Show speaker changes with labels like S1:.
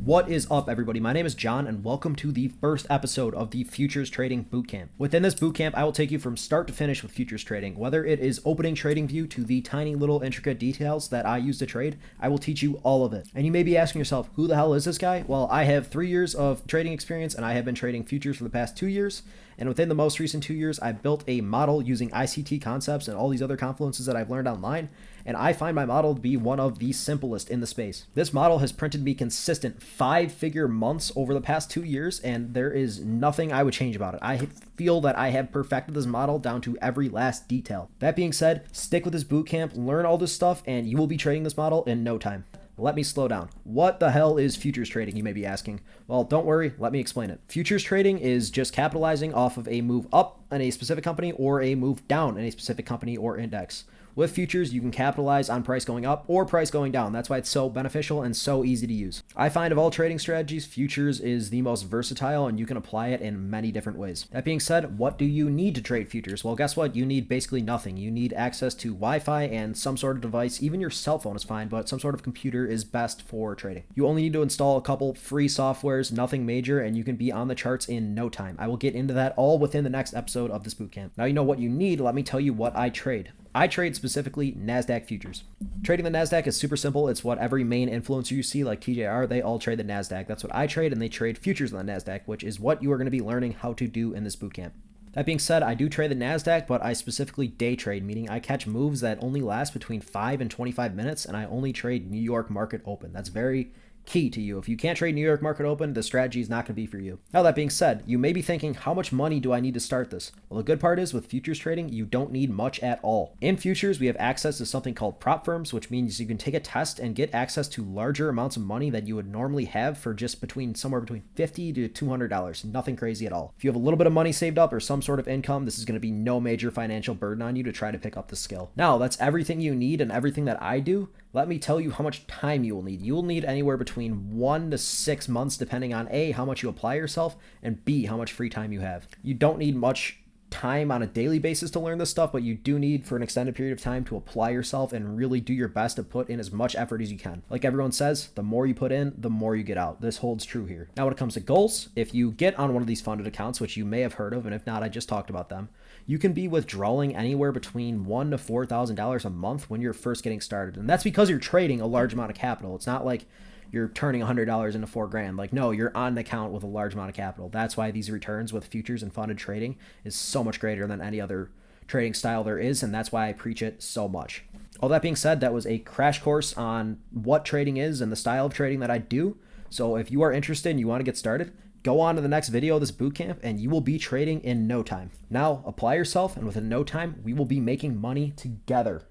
S1: What is up, everybody? My name is John, and welcome to the first episode of the Futures Trading Bootcamp. Within this bootcamp, I will take you from start to finish with futures trading. Whether it is opening trading view to the tiny little intricate details that I use to trade, I will teach you all of it. And you may be asking yourself, who the hell is this guy? Well, I have 3 years of trading experience, and I have been trading futures for the past 2 years. And within the most recent 2 years, I built a model using ICT concepts and all these other confluences that I've learned online. And I find my model to be one of the simplest in the space. This model has printed me consistent 5-figure months over the past 2 years, and there is nothing I would change about it. I feel that I have perfected this model down to every last detail. That being said, stick with this bootcamp, learn all this stuff, and you will be trading this model in no time. Let me slow down. What the hell is futures trading, you may be asking? Well, don't worry, let me explain it. Futures trading is just capitalizing off of a move up in a specific company or a move down in a specific company or index. With futures, you can capitalize on price going up or price going down. That's why it's so beneficial and so easy to use. I find of all trading strategies, futures is the most versatile and you can apply it in many different ways. That being said, what do you need to trade futures? Well, guess what? You need basically nothing. You need access to Wi-Fi and some sort of device. Even your cell phone is fine, but some sort of computer is best for trading. You only need to install a couple free softwares, nothing major, and you can be on the charts in no time. I will get into that all within the next episode of this bootcamp. Now you know what you need. Let me tell you what I trade. I trade specifically NASDAQ futures. Trading the NASDAQ is super simple. It's what every main influencer you see, like TJR, they all trade the NASDAQ. That's what I trade, and they trade futures on the NASDAQ, which is what you are going to be learning how to do in this bootcamp. That being said, I do trade the NASDAQ, but I specifically day trade, meaning I catch moves that only last between 5 and 25 minutes, and I only trade New York market open. That's very key to you. If you can't trade New York market open, the strategy is not going to be for you. Now, that being said, you may be thinking, how much money do I need to start this? Well, the good part is with futures trading, you don't need much at all. In futures, we have access to something called prop firms, which means you can take a test and get access to larger amounts of money that you would normally have for just somewhere between $50 to $200. Nothing crazy at all. If you have a little bit of money saved up or some sort of income, this is going to be no major financial burden on you to try to pick up the skill. Now, that's everything you need and everything that I do. Let me tell you how much time you will need. You will need anywhere between 1 to 6 months, depending on A, how much you apply yourself, and B, how much free time you have. You don't need much time on a daily basis to learn this stuff, but you do need for an extended period of time to apply yourself and really do your best to put in as much effort as you can. Like everyone says, the more you put in, the more you get out. This holds true here. Now, when it comes to goals, if you get on one of these funded accounts, which you may have heard of, and if not, I just talked about them, you can be withdrawing anywhere between $1,000 to $4,000 a month when you're first getting started. And that's because you're trading a large amount of capital. It's not like you're turning $100 into $4,000. Like, no, you're on an account with a large amount of capital. That's why these returns with futures and funded trading is so much greater than any other trading style there is. And that's why I preach it so much. All that being said, that was a crash course on what trading is and the style of trading that I do. So if you are interested and you want to get started, go on to the next video of this bootcamp and you will be trading in no time. Now, apply yourself, and within no time, we will be making money together.